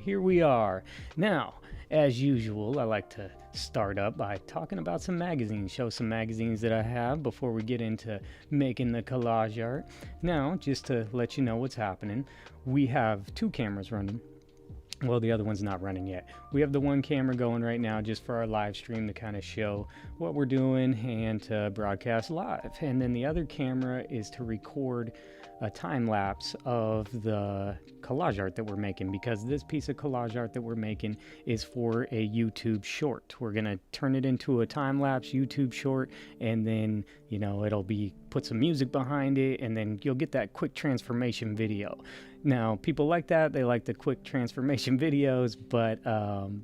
Here we are. Now, as usual, I like to start up by talking about some magazines, show some magazines that I have before we get into making the collage art. Now, just to let you know what's happening, we have two cameras running. Well, the other one's not running yet. We have the one camera going right now just for our live stream to kind of show what we're doing and to broadcast live. And then the other camera is to record a time lapse of the collage art that we're making, because this piece of collage art that we're making is for a YouTube short. We're gonna turn it into a time lapse YouTube short, and then it'll be put some music behind it, and then you'll get that quick transformation video. Now, people like that. They like the quick transformation videos, but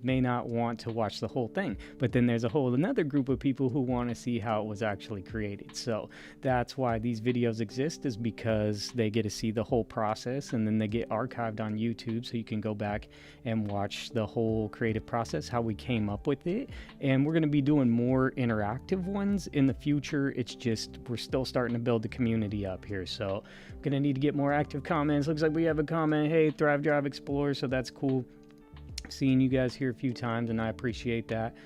may not want to watch the whole thing. But then there's a whole another group of people who want to see how it was actually created. So that's why these videos exist, is because they get to see the whole process, and then they get archived on YouTube, so you can go back and watch the whole creative process, how we came up with it. And we're going to be doing more interactive ones in the future. It's just we're still starting to build the community up here, so I'm going to need to get more active comments. Looks like we have a comment. Hey, Thrive Drive Explorer, so that's cool. Seeing you guys here a few times, and I appreciate that.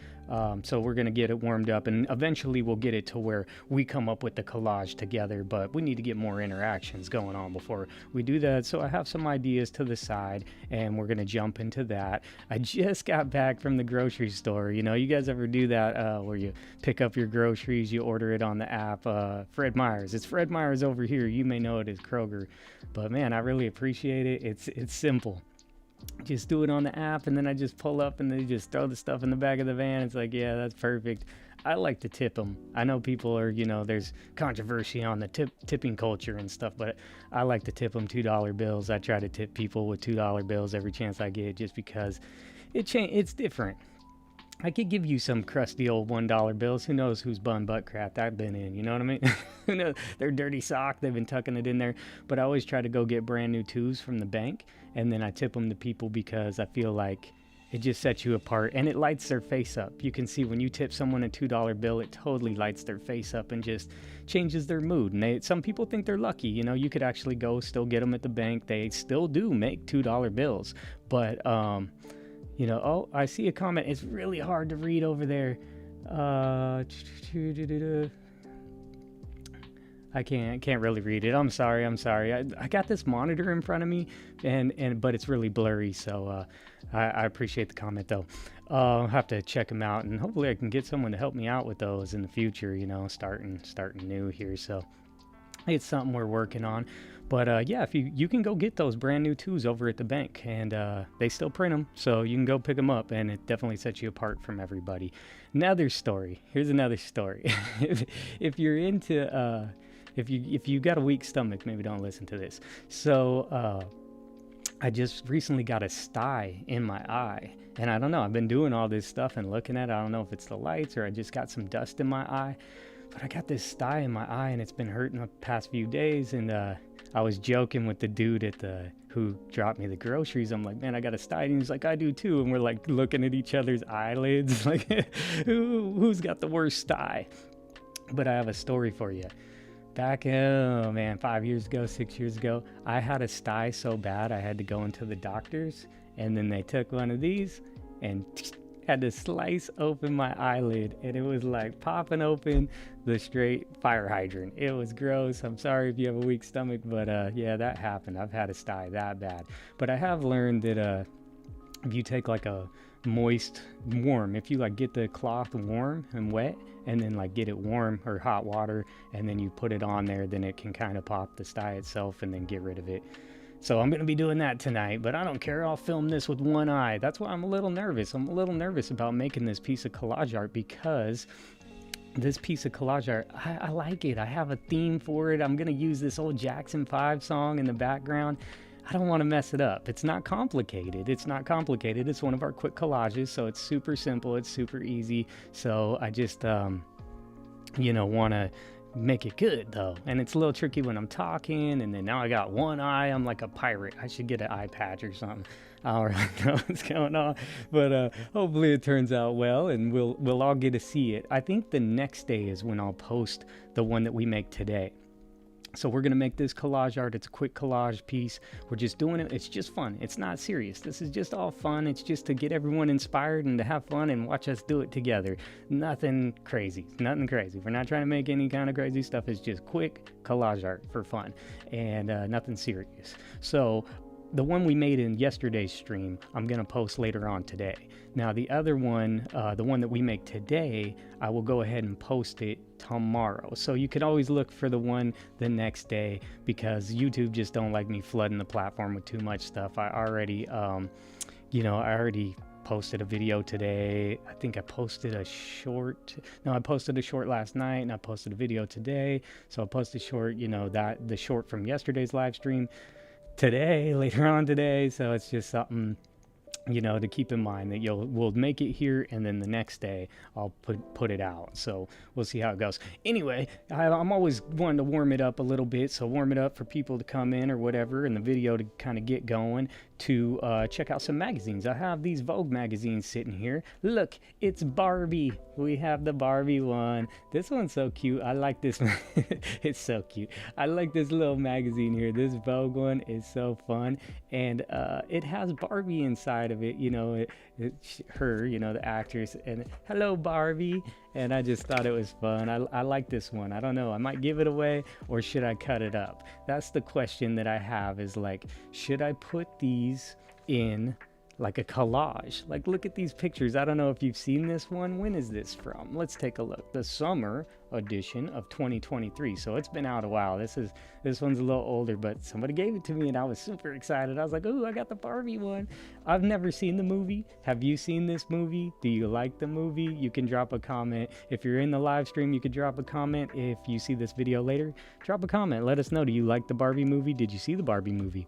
So we're gonna get it warmed up, and eventually we'll get it to where we come up with the collage together, but we need to get more interactions going on before we do that. So I have some ideas to the side, and we're gonna jump into that. I just got back from the grocery store. You guys ever do that where you pick up your groceries, you order it on the app? Fred Meyer's. It's Fred Meyer's over here. You may know it as Kroger, but man, I really appreciate it. It's simple. Just do it on the app, and then I just pull up and they just throw the stuff in the back of the van. It's like, yeah, that's perfect. I like to tip them. I know people are, there's controversy on the tipping culture and stuff, but I like to tip them $2 bills. I try to tip people with $2 bills every chance I get, just because it's different. I could give you some crusty old $1 bills. Who knows whose butt crack I've been in, you know what I mean? Who knows? They're dirty sock. They've been tucking it in there. But I always try to go get brand new twos from the bank, and then I tip them to people, because I feel like it just sets you apart, and it lights their face up. You can see when you tip someone a $2 bill, it totally lights their face up and just changes their mood. And some people think they're lucky. You could actually go still get them at the bank. They still do make $2 bills. But, oh, I see a comment. It's really hard to read over there. I can't really read it. I'm sorry. I got this monitor in front of me, but it's really blurry. So I appreciate the comment though. I'll have to check them out, and hopefully I can get someone to help me out with those in the future. Starting new here. So it's something we're working on. But yeah, if you can go get those brand new twos over at the bank, and they still print them, so you can go pick them up, and it definitely sets you apart from everybody. Here's another story. If you're into if you got a weak stomach, maybe don't listen to this. So I just recently got a sty in my eye, and I don't know, I've been doing all this stuff and looking at it. I don't know if it's the lights or I just got some dust in my eye, but I got this sty in my eye, and it's been hurting the past few days. And I was joking with the dude who dropped me the groceries. I'm like, man, I got a sty, and he's like, I do too. And we're like looking at each other's eyelids, like, who's got the worst sty? But I have a story for you. Back, 5 years ago, 6 years ago, I had a sty so bad I had to go into the doctor's, and then they took one of these and had to slice open my eyelid, and it was like popping open the straight fire hydrant. It was gross. I'm sorry if you have a weak stomach, but yeah, that happened. I've had a sty that bad. But I have learned that if you take like a warm, if you like get the cloth warm and wet, and then like get it warm or hot water, and then you put it on there, then it can kind of pop the sty itself and then get rid of it. So I'm going to be doing that tonight, but I don't care. I'll film this with one eye. That's why I'm a little nervous. I'm a little nervous about making this piece of collage art, because this piece of collage art, I like it. I have a theme for it. I'm going to use this old Jackson 5 song in the background. I don't want to mess it up. It's not complicated. It's one of our quick collages, so it's super simple. It's super easy. So I just, want to make it good though. And it's a little tricky when I'm talking, and then now I got one eye. I'm like a pirate. I should get an eye patch or something. I don't really know what's going on, but hopefully it turns out well, and we'll all get to see it. I think the next day is when I'll post the one that we make today. So we're going to make this collage art. It's a quick collage piece. We're just doing it. It's just fun. It's not serious. This is just all fun. It's just to get everyone inspired and to have fun and watch us do it together. Nothing crazy. Nothing crazy. We're not trying to make any kind of crazy stuff. It's just quick collage art for fun and nothing serious. So the one we made in yesterday's stream, I'm going to post later on today. Now, the other one, the one that we make today, I will go ahead and post it tomorrow. So you can always look for the one the next day, because YouTube just don't like me flooding the platform with too much stuff. I already, I already posted a video today. I think I posted a short. No, I posted a short last night, and I posted a video today. So I posted short, the short from yesterday's live stream today, later on today. So it's just something, to keep in mind, that we'll make it here, and then the next day I'll put it out. So we'll see how it goes. Anyway, I'm always wanting to warm it up a little bit, so warm it up for people to come in or whatever, and the video to kind of get going, to check out some magazines. I have these Vogue magazines sitting here. Look, it's Barbie. We have the Barbie one. This one's so cute. I like this one. It's so cute. I like this little magazine here. This Vogue one is so fun, and it has Barbie inside of it. It's her, the actress, and hello Barbie. And I just thought it was fun. I like this one. I don't know. I might give it away, or should I cut it up? That's the question that I have, is like, should I put these in like a collage? Like, look at these pictures. I don't know if you've seen this one. When is this from? Let's take a look. The summer edition of 2023. So it's been out a while. This one's a little older, but somebody gave it to me and I was super excited. I was like, ooh, I got the Barbie one. I've never seen the movie. Have you seen this movie? Do you like the movie? You can drop a comment. If you're in the live stream, you could drop a comment. If you see this video later, drop a comment. Let us know. Do you like the Barbie movie? Did you see the Barbie movie?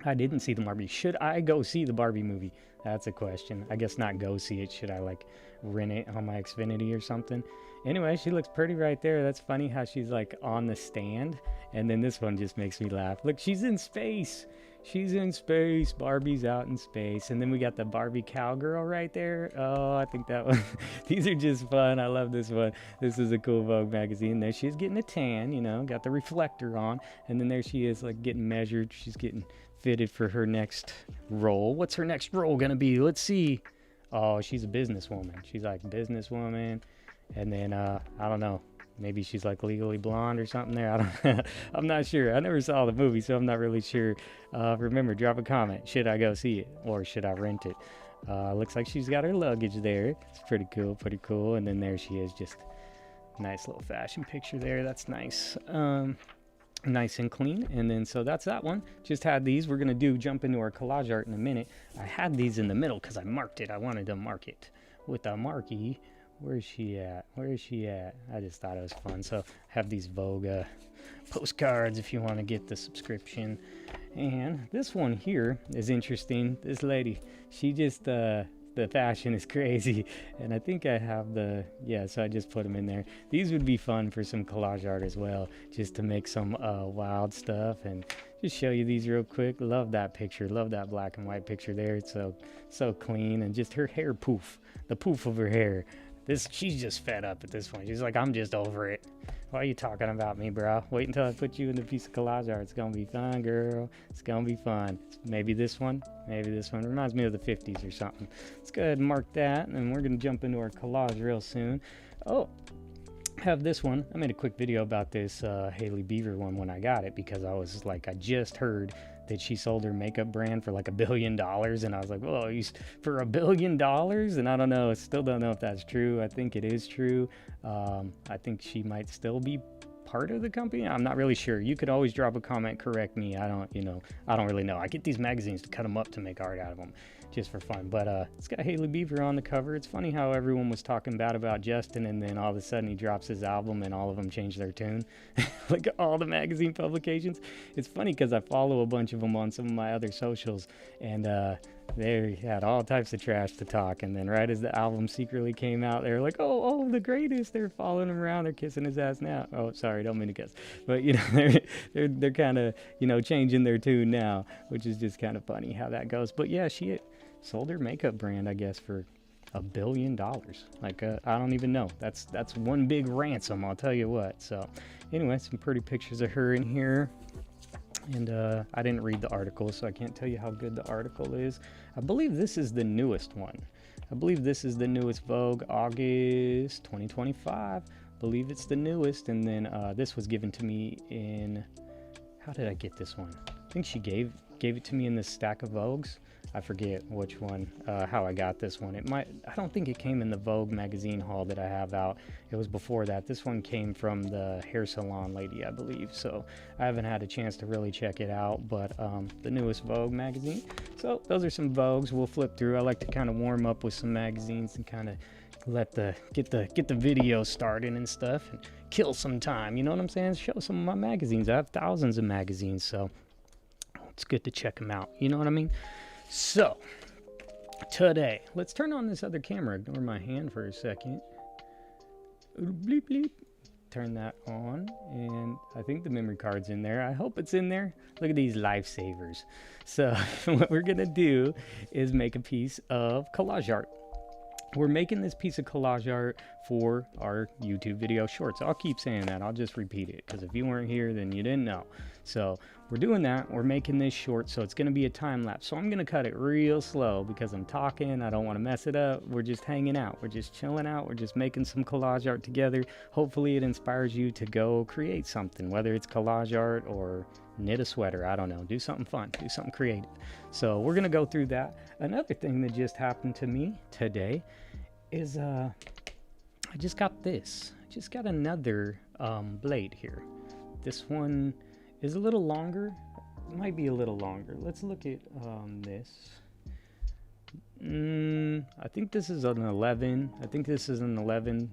I didn't see the Barbie. Should I go see the Barbie movie? That's a question. I guess not go see it. Should I like rent it on my Xfinity or something? Anyway, she looks pretty right there. That's funny how she's like on the stand. And then this one just makes me laugh. Look, she's in space. She's in space. Barbie's out in space. And then we got the Barbie cowgirl right there. Oh, I think that one. These are just fun. I love this one. This is a cool Vogue magazine. There she's getting a tan, got the reflector on. And then there she is, like getting measured. She's getting fitted for her next role. What's her next role gonna be? Let's see. Oh, she's a businesswoman. She's like businesswoman. And then I don't know, maybe she's like Legally Blonde or something there. I'm not sure. I never saw the movie, so I'm not really sure. Remember, drop a comment. Should I go see it, or should I rent it? Looks like she's got her luggage there. It's pretty cool. And then there she is, just nice little fashion picture there. That's nice. Nice and clean. And then so that's that one. Just had these. We're gonna jump into our collage art in a minute. I had these in the middle because I marked it. I wanted to mark it with a marquee. Where's she at? I just thought it was fun. So I have these Vogue postcards if you want to get the subscription. And this one here is interesting. This lady, she just the fashion is crazy, and I think I have so I just put them in there. These would be fun for some collage art as well, just to make some wild stuff. And just show you these real quick. Love that picture. Love that black and white picture there. It's so clean, and just her hair poof, the poof of her hair. She's just fed up at this point. She's like, I'm just over it. Why are you talking about me, bro? Wait until I put you in the piece of collage art. It's gonna be fun, girl. It's gonna be fun. Maybe this one. Reminds me of the 50s or something. Let's go ahead and mark that, and we're gonna jump into our collage real soon. Oh, have this one. I made a quick video about this Hailey Bieber one when I got it, because I was like, I just heard that she sold her makeup brand for like $1 billion, and I was like, whoa, for $1 billion? And I don't know, I still don't know if that's true. I think it is true. I think she might still be part of the company. I'm not really sure. You could always drop a comment, correct me. I don't really know. I get these magazines to cut them up to make art out of them, just for fun. But it's got Hailey Bieber on the cover. It's funny how everyone was talking bad about Justin, and then all of a sudden he drops his album and all of them change their tune. Like all the magazine publications. It's funny because I follow a bunch of them on some of my other socials, and they had all types of trash to talk. And then right as the album secretly came out, they were like, oh, the greatest. They're following him around. They're kissing his ass now. Oh, sorry, don't mean to cuss. But they're kind of changing their tune now, which is just kind of funny how that goes. But yeah, she sold her makeup brand, I guess, for $1 billion. Like I don't even know. That's one big ransom, I'll tell you what. So anyway, some pretty pictures of her in here. And I didn't read the article, so I can't tell you how good the article is. I believe this is the newest one. I believe this is the newest Vogue, August 2025. I believe it's the newest. And then this was given to me in, how did I get this one? I think she gave it to me in this stack of Vogues. I forget which one, how I got this one. I don't think it came in the Vogue magazine haul that I have out. It was before that. This one came from the hair salon lady, I believe. So I haven't had a chance to really check it out, but the newest Vogue magazine. So those are some Vogues we'll flip through. I like to kind of warm up with some magazines and kind of get the video started and stuff and kill some time. You know what I'm saying? Show some of my magazines. I have thousands of magazines, so it's good to check them out. You know what I mean? So, today, let's turn on this other camera. Ignore my hand for a second. Bleep, bleep. Turn that on, and I think the memory card's in there. I hope it's in there. Look at these lifesavers. So, what we're going to do is make a piece of collage art. We're making this piece of collage art for our YouTube video shorts. I'll keep saying that. I'll just repeat it, because if you weren't here, then you didn't know. So we're doing that. We're making this short, so it's going to be a time lapse. So I'm going to cut it real slow because I'm talking. I don't want to mess it up. We're just hanging out. We're just chilling out. We're just making some collage art together. Hopefully it inspires you to go create something, whether it's collage art or knit a sweater. I don't know. Do something fun. Do something creative. So we're going to go through that. Another thing that just happened to me today is I just got this. I just got another blade here. This one is a little longer. It might be a little longer. Let's look at this. I think this is an 11. I think this is an 11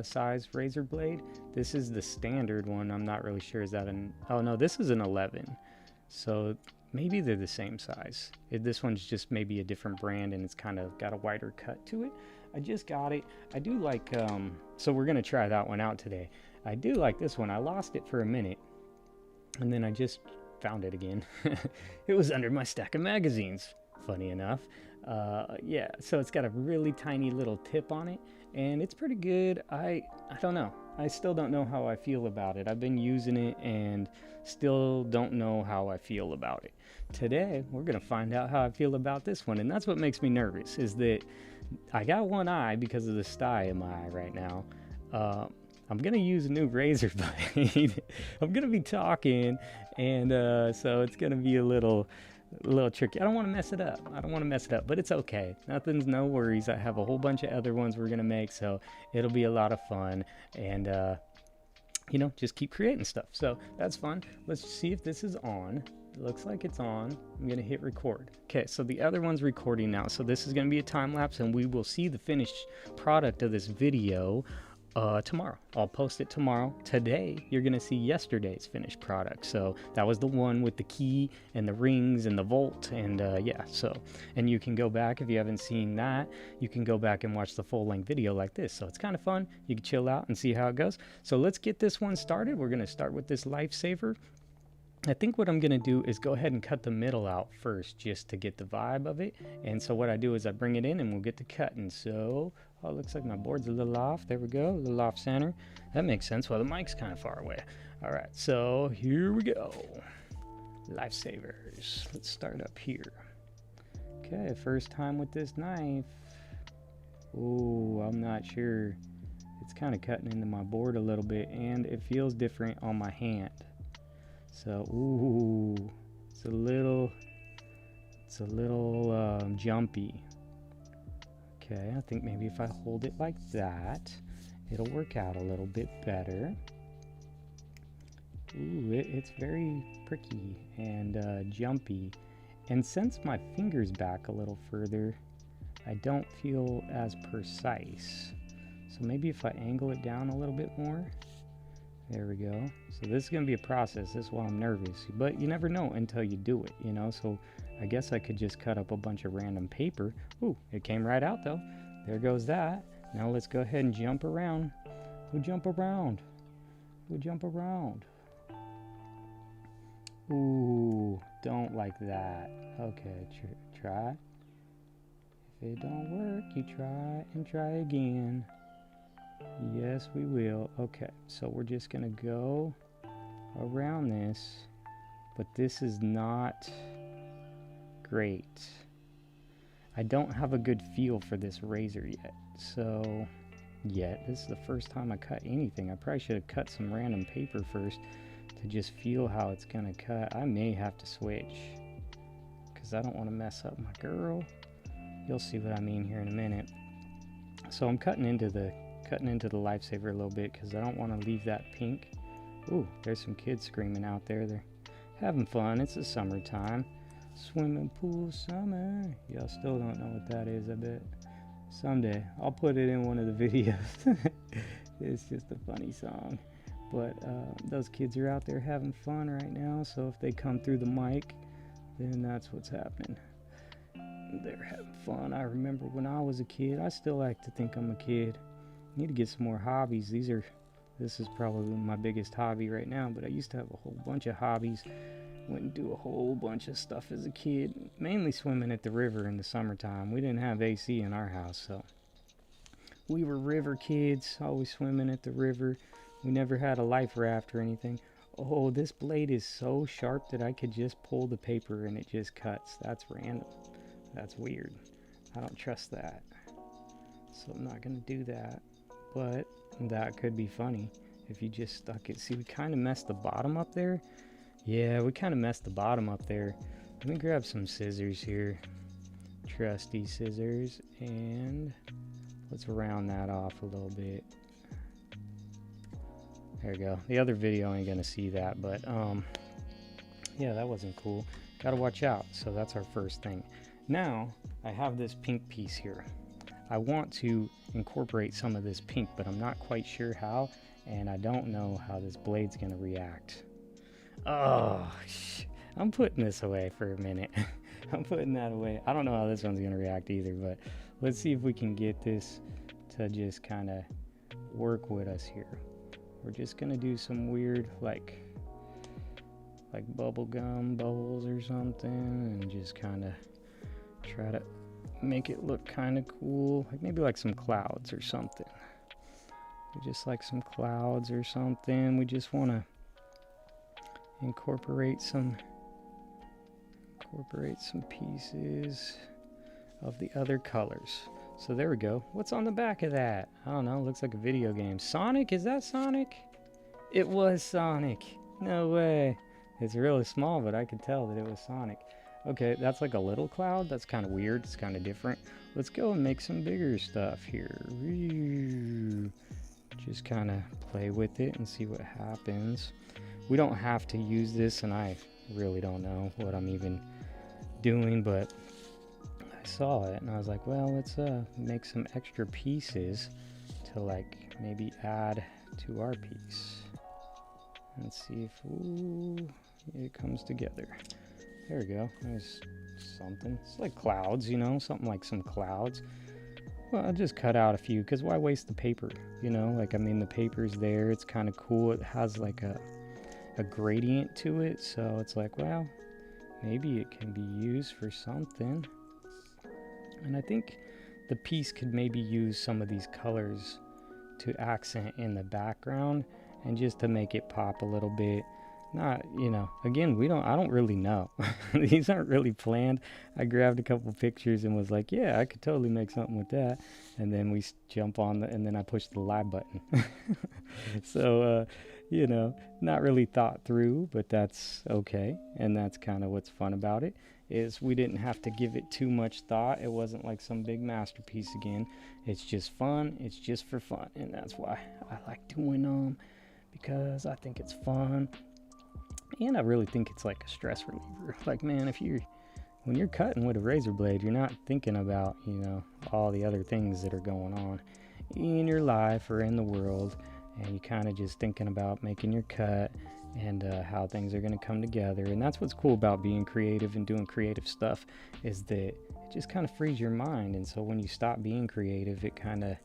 size razor blade. This is the standard one. I'm not really sure. Is that an... Oh no, this is an 11. So maybe they're the same size. This one's just maybe a different brand, and it's kind of got a wider cut to it. I just got it. I do like, so we're going to try that one out today. I do like this one. I lost it for a minute, and then I just found it again. It was under my stack of magazines, funny enough. Yeah, so it's got a really tiny little tip on it, and it's pretty good. I don't know. I still don't know how I feel about it. I've been using it and still don't know how I feel about it. Today, we're going to find out how I feel about this one, and that's what makes me nervous, is that I got one eye because of the sty in my eye right now. I'm going to use a new razor blade. I'm going to be talking, and so it's going to be a little tricky. I don't want to mess it up. But it's okay. No worries. I have a whole bunch of other ones we're going to make, so it'll be a lot of fun. And, you know, just keep creating stuff. So that's fun. Let's see if this is on. It looks like it's on. I'm going to hit record. Okay, so the other one's recording now. So this is going to be a time lapse, and we will see the finished product of this video tomorrow. I'll post it tomorrow. Today, you're going to see yesterday's finished product. So that was the one with the key and the rings and the volt. And yeah, so, and you can go back if you haven't seen that. You can go back and watch the full-length video like this. So it's kind of fun. You can chill out and see how it goes. So let's get this one started. We're going to start with this lifesaver. I think what I'm going to do is go ahead and cut the middle out first just to get the vibe of it. And so what I do is I bring it in and we'll get to cutting. So, oh, it looks like my board's a little off. There we go, a little off center. That makes sense. Well, the mic's kind of far away. All right, so here we go. Lifesavers. Let's start up here. Okay, first time with this knife. Oh, I'm not sure. It's kind of cutting into my board a little bit, and it feels different on my hand. So, ooh, it's a little jumpy. Okay, I think maybe if I hold it like that, it'll work out a little bit better. Ooh, it's very pricky and jumpy. And since my finger's back a little further, I don't feel as precise. So maybe if I angle it down a little bit more. There we go. So this is going to be a process. This is why I'm nervous. But you never know until you do it, you know. So I guess I could just cut up a bunch of random paper. Ooh, it came right out though. There goes that. Now let's go ahead and jump around. We'll jump around. We'll jump around. Ooh, don't like that. Okay, try. it don't work, you try and try again. Yes, we will. Okay, so we're just gonna go around this, but this is not great. I don't have a good feel for this razor yet. So, this is the first time I cut anything. I probably should have cut some random paper first to just feel how it's gonna cut. I may have to switch because I don't want to mess up my girl. You'll see what I mean here in a minute. So I'm cutting into the lifesaver a little bit because I don't want to leave that pink. Ooh, there's some kids screaming out there. They're having fun. It's the summertime. Swimming pool summer. Y'all still don't know what that is, I bet. Someday I'll put it in one of the videos. It's just a funny song. But those kids are out there having fun right now, so if they come through the mic, then that's what's happening. They're having fun. I remember when I was a kid. I still like to think I'm a kid. I need to get some more hobbies. This is probably my biggest hobby right now, but I used to have a whole bunch of hobbies. Went and do a whole bunch of stuff as a kid, mainly swimming at the river in the summertime. We didn't have AC in our house, so we were river kids, always swimming at the river. We never had a life raft or anything. Oh, this blade is so sharp that I could just pull the paper and it just cuts. That's random. That's weird. I don't trust that. So I'm not going to do that. But that could be funny if you just stuck it. See, we kind of messed the bottom up there. Yeah, we kind of messed the bottom up there. Let me grab some scissors here. Trusty scissors. And let's round that off a little bit. There we go. The other video ain't gonna see that, but yeah, that wasn't cool. Gotta watch out. So that's our first thing. Now I have this pink piece here. I want to incorporate some of this pink, but I'm not quite sure how, and I don't know how this blade's gonna react. Oh, I'm putting this away for a minute. I'm putting that away. I don't know how this one's gonna react either, but let's see if we can get this to just kind of work with us here. We're just gonna do some weird like bubblegum bubbles or something, and just kind of try to make it look kind of cool, like maybe like some clouds or something. Just like some clouds or something. We just want to incorporate some pieces of the other colors. So there we go. What's on the back of that? I don't know. Looks like a video game. Sonic? Is that Sonic? It was Sonic. No way. It's really small, but I could tell that it was Sonic. Okay, that's like a little cloud. That's kind of weird. It's kind of different. Let's go and make some bigger stuff here. Just kind of play with it and see what happens. We don't have to use this, and I really don't know what I'm even doing, but I saw it and I was like, well, let's make some extra pieces to like maybe add to our piece. Let's see if it comes together. There we go. There's something. It's like clouds, you know, something like some clouds. Well, I'll just cut out a few, because why waste the paper? You know, like, I mean, the paper's there. It's kind of cool. It has like a gradient to it. So it's like, well, maybe it can be used for something. And I think the piece could maybe use some of these colors to accent in the background and just to make it pop a little bit. Not, you know, again, I don't really know. These aren't really planned. I grabbed a couple pictures and was like, yeah, I could totally make something with that. And then we jump on and then I push the live button. So, you know, not really thought through, but that's okay. And that's kind of what's fun about it, is we didn't have to give it too much thought. It wasn't like some big masterpiece again. It's just fun. It's just for fun. And that's why I like doing them, because I think it's fun. And I really think it's like a stress reliever. Like, man, when you're cutting with a razor blade, you're not thinking about, you know, all the other things that are going on in your life or in the world. And you kind of just thinking about making your cut and how things are going to come together. And that's what's cool about being creative and doing creative stuff, is that it just kind of frees your mind. And so when you stop being creative, it kind of,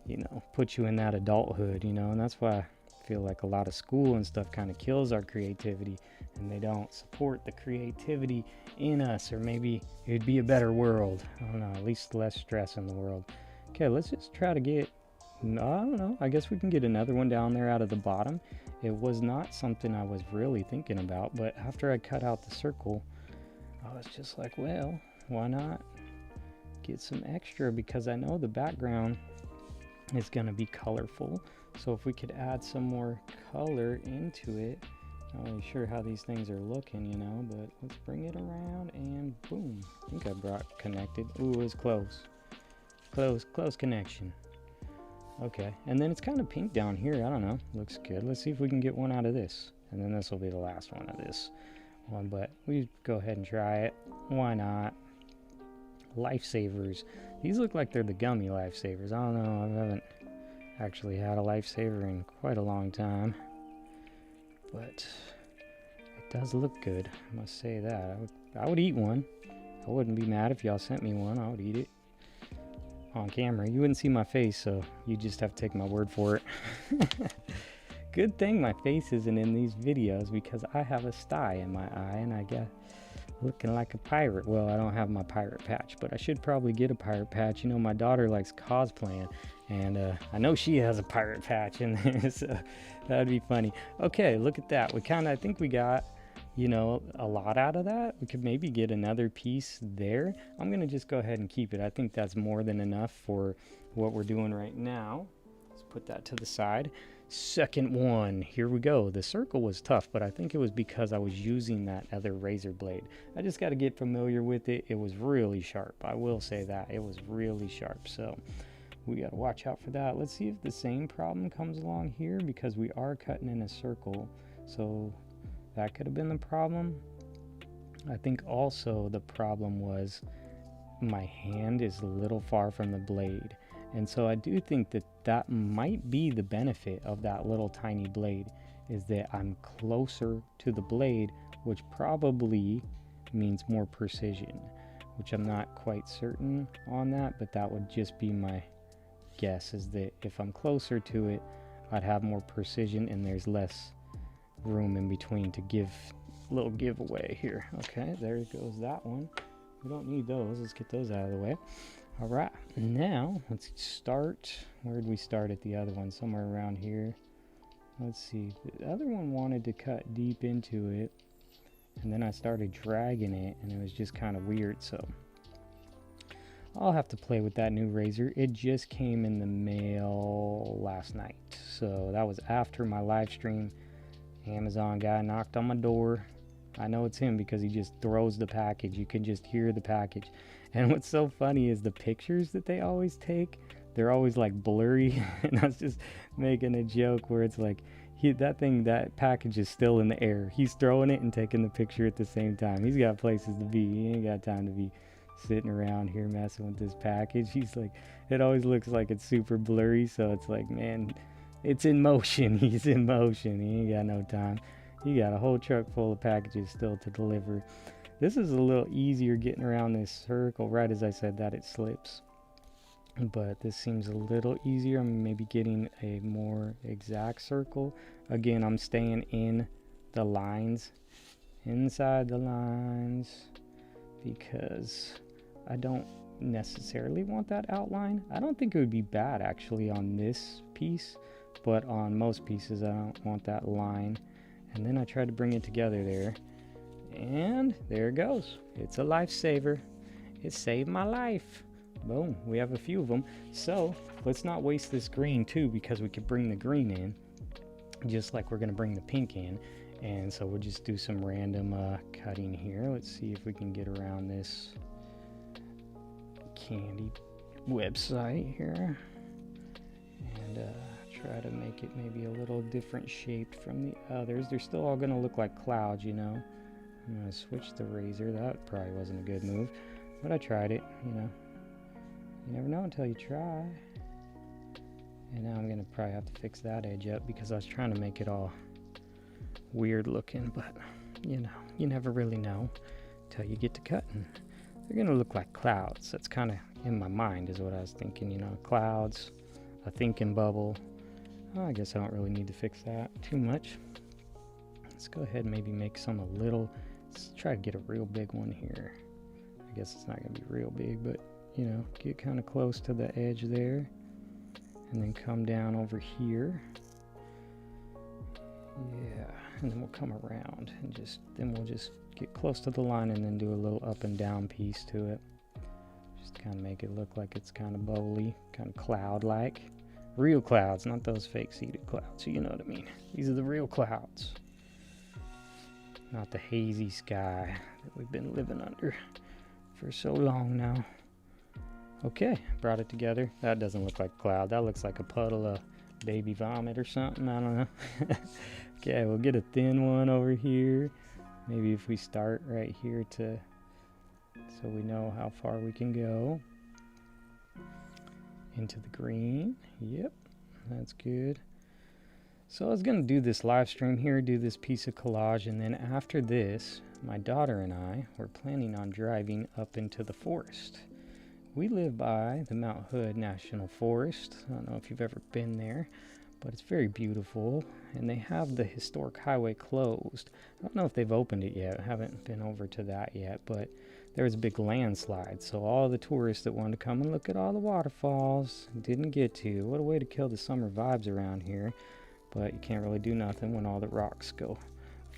you know, puts you in that adulthood, you know. And that's why I feel like a lot of school and stuff kind of kills our creativity, and they don't support the creativity in us, or maybe it'd be a better world. I don't know, at least less stress in the world. Okay, let's just try to get, I don't know, I guess we can get another one down there out of the bottom. It was not something I was really thinking about, but after I cut out the circle, I was just like, well, why not get some extra, because I know the background is going to be colorful. So if we could add some more color into it, not really sure how these things are looking, you know, but let's bring it around and boom. I think I brought connected. Ooh, it was close. Close connection. Okay, and then it's kind of pink down here. I don't know, looks good. Let's see if we can get one out of this, and then this will be the last one of this one, but we go ahead and try it. Why not? Lifesavers. These look like they're the gummy lifesavers. I don't know, I haven't actually had a lifesaver in quite a long time, but it does look good, I must say that. I would eat one. I wouldn't be mad if y'all sent me one. I would eat it on camera. You wouldn't see my face, so you just have to take my word for it. Good thing my face isn't in these videos, because I have a sty in my eye and I got looking like a pirate. Well, I don't have my pirate patch, but I should probably get a pirate patch. You know, my daughter likes cosplaying, and I know she has a pirate patch in there, so that'd be funny. Okay, look at that. I think we got, you know, a lot out of that. We could maybe get another piece there. I'm gonna just go ahead and keep it. I think that's more than enough for what we're doing right now. Let's put that to the side. Second one, here we go. The circle was tough, but I think it was because I was using that other razor blade. I just got to get familiar with it. It was really sharp. I will say that. It was really sharp, so we got to watch out for that. Let's see if the same problem comes along here, because we are cutting in a circle, so that could have been the problem. I think also the problem was my hand is a little far from the blade. And so I do think that that might be the benefit of that little tiny blade, is that I'm closer to the blade, which probably means more precision, which I'm not quite certain on that, but that would just be my guess, is that if I'm closer to it, I'd have more precision and there's less room in between to give a little giveaway here. Okay, there goes that one. We don't need those. Let's get those out of the way. All right, now let's start. Where did we start at the other one? Somewhere around here. Let's see. The other one wanted to cut deep into it, and then I started dragging it, and it was just kind of weird. So I'll have to play with that new razor. It just came in the mail last night, so that was after my live stream. Amazon guy knocked on my door. I know it's him because he just throws the package. You can just hear the package. And what's so funny is the pictures that they always take, they're always like blurry. And I was just making a joke where it's like, that package is still in the air. He's throwing it and taking the picture at the same time. He's got places to be. He ain't got time to be sitting around here messing with this package. He's like, it always looks like it's super blurry. So it's like, man, it's in motion. He's in motion. He ain't got no time. He got a whole truck full of packages still to deliver. This is a little easier getting around this circle. Right as I said that, it slips. But this seems a little easier. I'm maybe getting a more exact circle. Again, I'm staying in the lines, inside the lines, because I don't necessarily want that outline. I don't think it would be bad actually on this piece, but on most pieces I don't want that line. And then I tried to bring it together there, and there it goes. It's a lifesaver. It saved my life. Boom, we have a few of them. So let's not waste this green too, because we could bring the green in just like we're gonna bring the pink in. And so we'll just do some random cutting here. Let's see if we can get around this candy website here, and try to make it maybe a little different shaped from the others. They're still all gonna look like clouds, you know. I'm gonna switch the razor. That probably wasn't a good move, but I tried it, you know. You never know until you try. And now I'm gonna probably have to fix that edge up, because I was trying to make it all weird looking, but you know, you never really know until you get to cutting. They're gonna look like clouds. That's kind of in my mind is what I was thinking, you know, clouds, a thinking bubble. Oh, I guess I don't really need to fix that too much. let's go ahead and maybe make some a little, let's try to get a real big one here. I guess it's not going to be real big, but you know, get kind of close to the edge there, and then come down over here. Yeah, and then we'll come around and then we'll just get close to the line and then do a little up and down piece to it. Just kind of make it look like it's kind of bubbly, kind of cloud-like. Real clouds, not those fake seeded clouds, you know what I mean. These are the real clouds, not the hazy sky that we've been living under for so long now. Okay, brought it together. That doesn't look like a cloud. That looks like a puddle of baby vomit or something. I don't know. Okay, we'll get a thin one over here. Maybe if we start right here so we know how far we can go. Into the green. Yep, that's good. So I was going to do this live stream here, do this piece of collage, and then after this, my daughter and I were planning on driving up into the forest. We live by the Mount Hood National Forest. I don't know if you've ever been there, but it's very beautiful, and they have the historic highway closed. I don't know if they've opened it yet. I haven't been over to that yet, but there was a big landslide, so all the tourists that wanted to come and look at all the waterfalls didn't get to. What a way to kill the summer vibes around here, but you can't really do nothing when all the rocks go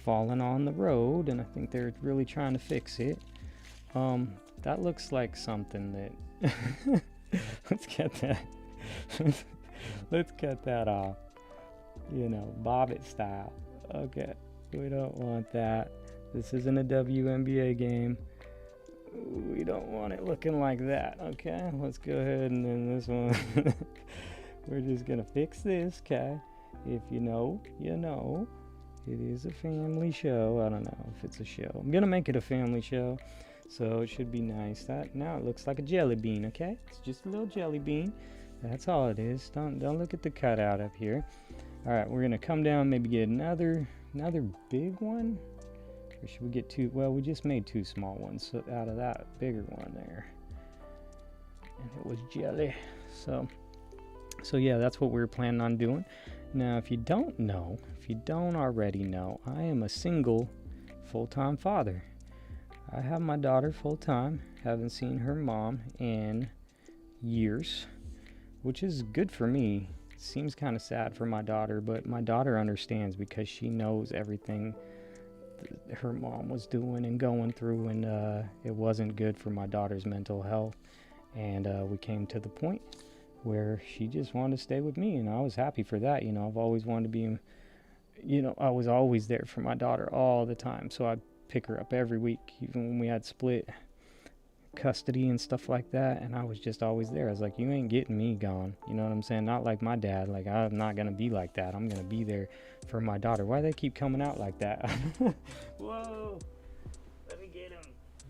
falling on the road, and I think they're really trying to fix it. That looks like something that let's get that let's cut that off, you know, bob it style. Okay, we don't want that. This isn't a WNBA game. We don't want it looking like that. Okay, let's go ahead and then this one we're just gonna fix this. Okay, if you know, you know. It is a family show. I don't know if it's a show. I'm gonna make it a family show, so it should be nice. That now it looks like a jelly bean. Okay, it's just a little jelly bean. That's all it is. Don't look at the cutout up here. All right, we're gonna come down, maybe get another big one, or should we get two? Well, we just made two small ones, so out of that bigger one there, and it was jelly. So yeah, that's what we were planning on doing. Now, if you don't already know, I am a single full-time father. I have my daughter full-time. Haven't seen her mom in years, which is good for me. Seems kind of sad for my daughter, but my daughter understands because she knows everything her mom was doing and going through, and it wasn't good for my daughter's mental health. And we came to the point where she just wanted to stay with me, and I was happy for that. You know, I've always wanted to be, you know, I was always there for my daughter all the time, so I'd pick her up every week, even when we had split custody and stuff like that, and I was just always there. I was like, you ain't getting me gone, you know what I'm saying? Not like my dad. Like, I'm not gonna be like that. I'm gonna be there for my daughter. Why do they keep coming out like that? Whoa, let me get him.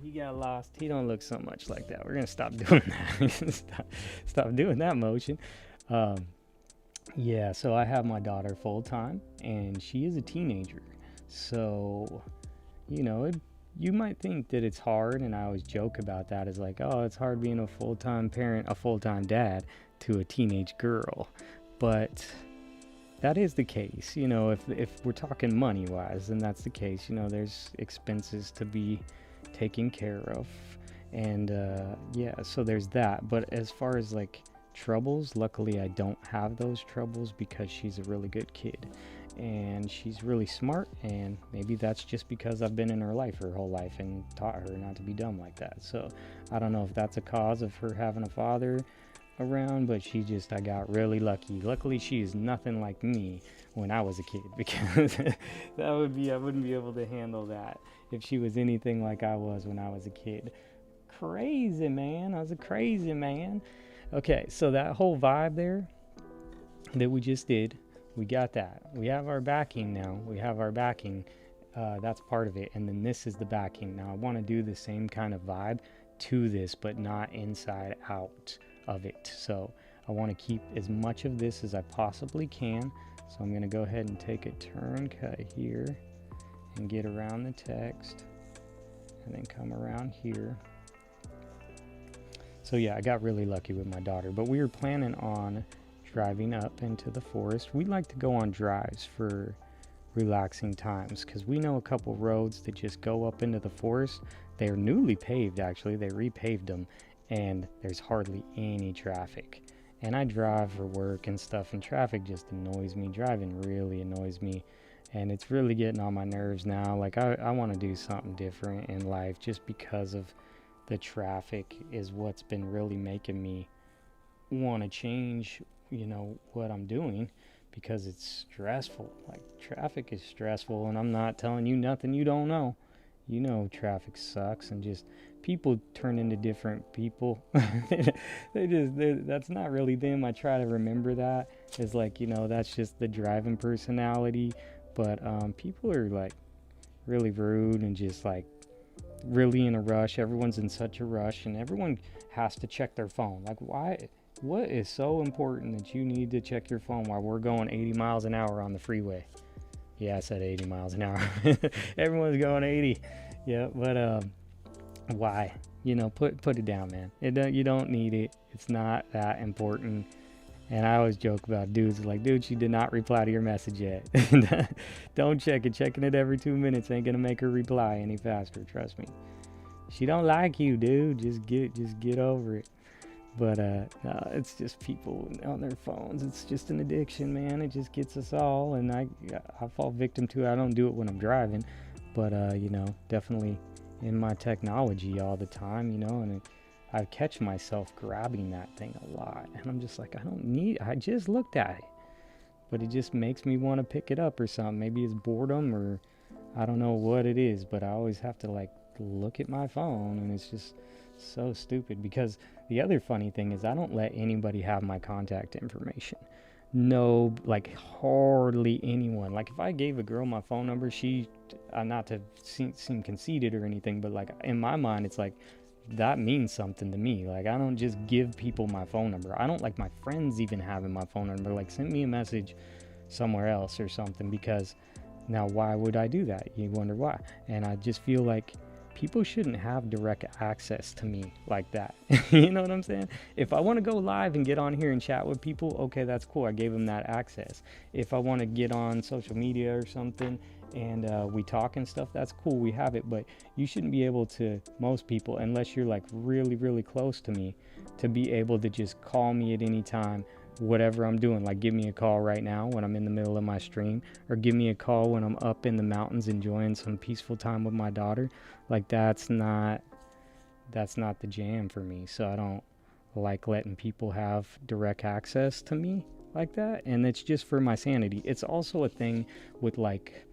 He got lost. He don't look so much like that. We're gonna stop doing that. stop doing that motion. Yeah, so I have my daughter full time, and she is a teenager. So, you know, you might think that it's hard, and I always joke about that. It's like, oh, it's hard being a full-time parent, a full-time dad to a teenage girl. But that is the case. You know, if we're talking money-wise, then that's the case. You know, there's expenses to be taken care of. And, yeah, so there's that. But as far as, like, troubles, luckily I don't have those troubles because she's a really good kid. And she's really smart, and maybe that's just because I've been in her life her whole life and taught her not to be dumb like that. So I don't know if that's a cause of her having a father around, but I got really lucky. Luckily, she is nothing like me when I was a kid, because I wouldn't be able to handle that if she was anything like I was when I was a kid. Crazy, man. I was a crazy man. Okay, so that whole vibe there that we just did, we got that. We have our backing now. We have our backing. That's part of it. And then this is the backing. Now I want to do the same kind of vibe to this, but not inside out of it. So I want to keep as much of this as I possibly can. So I'm going to go ahead and take a turn cut here and get around the text and then come around here. So yeah, I got really lucky with my daughter, but we were planning on driving up into the forest. We like to go on drives for relaxing times, because we know a couple roads that just go up into the forest. They're newly paved, actually. They repaved them, and there's hardly any traffic. And I drive for work and stuff, and traffic just annoys me. Driving really annoys me, and it's really getting on my nerves now. Like, I want to do something different in life, just because of the traffic is what's been really making me want to change, what I'm doing, because it's stressful. Like, traffic is stressful, and I'm not telling you nothing you don't know. Traffic sucks, and just people turn into different people. That's not really them. I try to remember that. It's like, that's just the driving personality. But people are like really rude and just like really in a rush. Everyone's in such a rush, and everyone has to check their phone. Like, why? What is so important that you need to check your phone while we're going 80 miles an hour on the freeway? Yeah, I said 80 miles an hour. Everyone's going 80. Yeah, but why? Put it down, man. You don't need it. It's not that important. And I always joke about dudes like, dude, she did not reply to your message yet. Don't check it. Checking it every 2 minutes ain't gonna make her reply any faster. Trust me. She don't like you, dude. Just get over it. But no, it's just people on their phones. It's just an addiction, man. It just gets us all, and I fall victim to it. I don't do it when I'm driving, but definitely in my technology all the time, and I catch myself grabbing that thing a lot, and I'm just like, I just looked at it, but it just makes me want to pick it up or something. Maybe it's boredom, or I don't know what it is, but I always have to like look at my phone, and it's just so stupid. Because the other funny thing is, I don't let anybody have my contact information. No, like hardly anyone. Like, if I gave a girl my phone number, she, not to seem conceited or anything, but like in my mind, it's like that means something to me. Like, I don't just give people my phone number. I don't like my friends even having my phone number. Like, send me a message somewhere else or something, because now why would I do that? You wonder why. And I just feel like people shouldn't have direct access to me like that. You know what I'm saying? If I want to go live and get on here and chat with people, okay, that's cool. I gave them that access. If I want to get on social media or something and we talk and stuff, that's cool. We have it. But you shouldn't be able to, most people, unless you're like really, really close to me, to be able to just call me at any time, whatever I'm doing. Like, give me a call right now when I'm in the middle of my stream, or give me a call when I'm up in the mountains enjoying some peaceful time with my daughter. Like, that's not the jam for me. So I don't like letting people have direct access to me like that, and it's just for my sanity. It's also a thing with like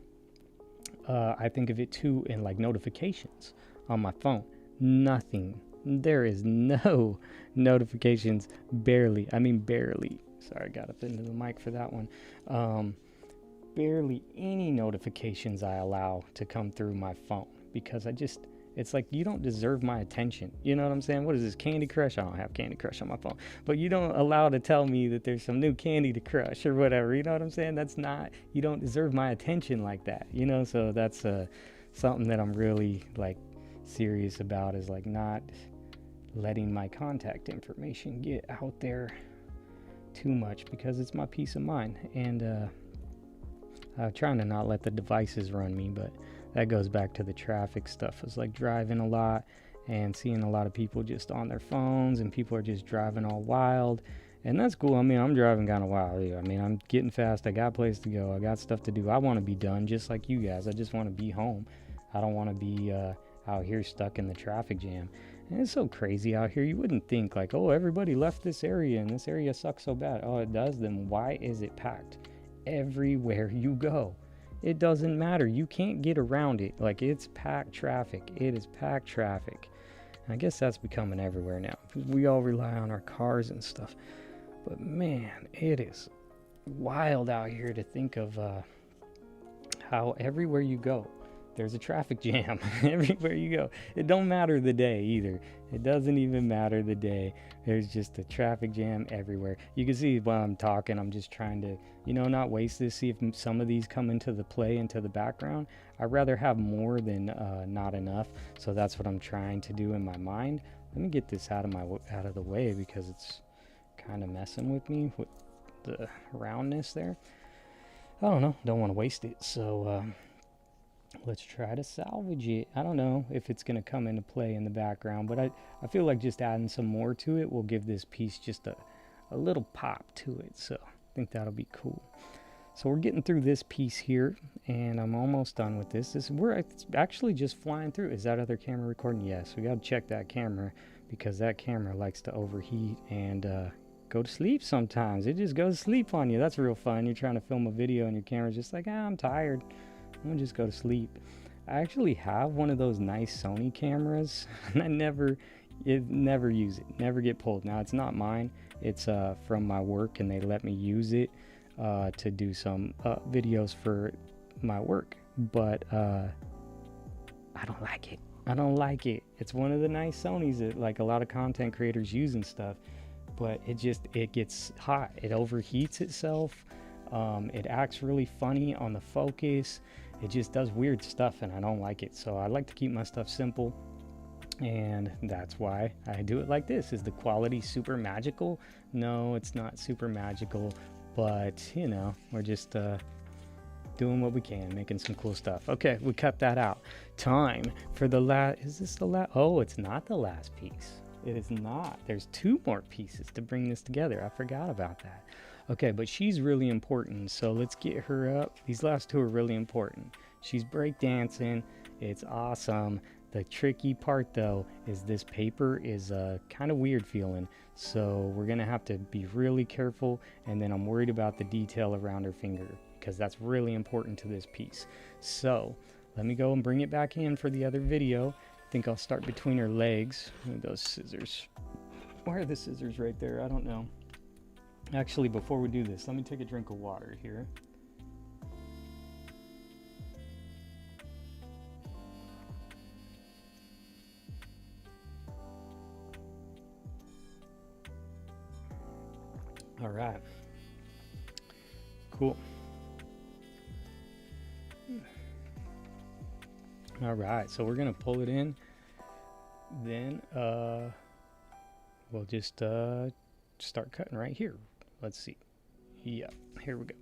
I think of it too in like notifications on my phone. There is no notifications, barely. Sorry, I got up into the mic for that one. Barely any notifications I allow to come through my phone, because it's like, you don't deserve my attention. You know what I'm saying? What is this, Candy Crush? I don't have Candy Crush on my phone. But you don't allow to tell me that there's some new candy to crush or whatever. You know what I'm saying? You don't deserve my attention like that. So that's something that I'm really like serious about, is like not letting my contact information get out there too much, because it's my peace of mind. And I'm trying to not let the devices run me, but that goes back to the traffic stuff. It's like driving a lot and seeing a lot of people just on their phones, and people are just driving all wild, and that's cool. I mean, I'm driving kind of wild. I mean, I'm getting fast. I got a place to go. I got stuff to do. I want to be done just like you guys. I just want to be home. I don't want to be out here stuck in the traffic jam. And it's so crazy out here. You wouldn't think like, oh, everybody left this area and this area sucks so bad. Oh, it does? Then why is it packed everywhere you go? It doesn't matter. You can't get around it. Like, it's packed traffic. It is packed traffic. And I guess that's becoming everywhere now, because we all rely on our cars and stuff. But man, it is wild out here to think of how everywhere you go, there's a traffic jam. Everywhere you go. It don't matter the day either. It doesn't even matter the day. There's just a traffic jam everywhere. You can see while I'm talking, I'm just trying to, not waste this, see if some of these come into the background. I'd rather have more than not enough. So that's what I'm trying to do in my mind. Let me get this out of the way, because it's kind of messing with me with the roundness there. I don't know, don't want to waste it, so let's try to salvage it. I don't know if it's going to come into play in the background, but I feel like just adding some more to it will give this piece just a little pop to it, so I think that'll be cool. So we're getting through this piece here, and I'm almost done with this. We're actually just flying through. Is that other camera recording? Yes, we got to check that camera, because that camera likes to overheat and go to sleep sometimes. It just goes to sleep on you. That's real fun. You're trying to film a video and your camera's just like, I'm tired. I'm gonna just go to sleep. I actually have one of those nice Sony cameras, and I never use it, never get pulled. Now, it's not mine. It's from my work, and they let me use it to do some videos for my work, but I don't like it. I don't like it. It's one of the nice Sonys that like a lot of content creators use and stuff, but it gets hot. It overheats itself. It acts really funny on the focus. It just does weird stuff, and I don't like it. So I like to keep my stuff simple, and that's why I do it like this. Is the quality super magical? No, it's not super magical, but you know, we're just doing what we can, making some cool stuff. Okay, we cut that out. Time for the last. Is this the last? Oh, it's not the last piece. It is not. There's 2 more pieces to bring this together. I forgot about that. Okay, but she's really important, so let's get her up. These last 2 are really important. She's breakdancing. It's awesome. The tricky part, though, is this paper is kind of weird feeling, so we're going to have to be really careful, and then I'm worried about the detail around her finger, because that's really important to this piece. So let me go and bring it back in for the other video. I think I'll start between her legs. With those scissors. Why are the scissors right there? I don't know. Actually, before we do this, let me take a drink of water here. All right. Cool. All right, so we're gonna pull it in. Then we'll just start cutting right here. Let's see. Yeah, here we go.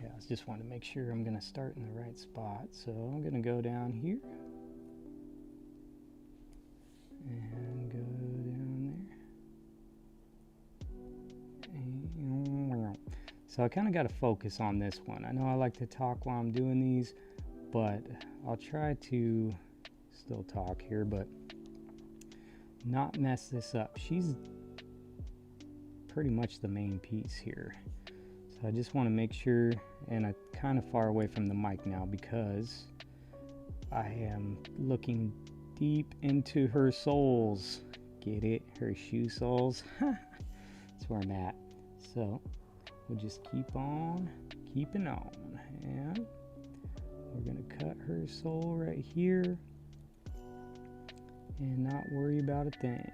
Yeah, I just want to make sure I'm gonna start in the right spot. So I'm gonna go down here and go down there. So I kind of got to focus on this one. I know I like to talk while I'm doing these, but I'll try to still talk here, but not mess this up. She's pretty much the main piece here. So I just want to make sure, and I'm kind of far away from the mic now because I am looking deep into her soles. Get it? Her shoe soles. That's where I'm at. So we'll just keep on keeping on, and we're gonna cut her sole right here and not worry about a thing.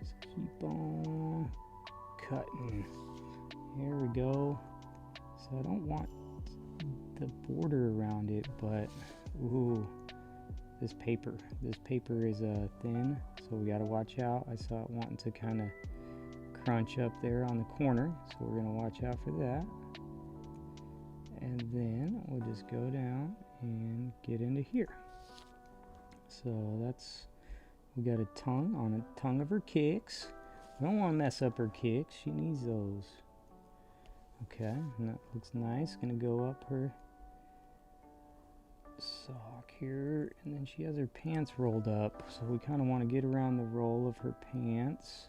Just keep on cutting. Here we go. So I don't want the border around it, but ooh, this paper is thin, so we got to watch out. I saw it wanting to kind of crunch up there on the corner, so we're going to watch out for that. And then we'll just go down and get into here. So that's, we got a tongue on the tongue of her kicks. I don't want to mess up her kicks. She needs those. Okay, and that looks nice. Gonna go up her sock here, and then she has her pants rolled up, so we kind of want to get around the roll of her pants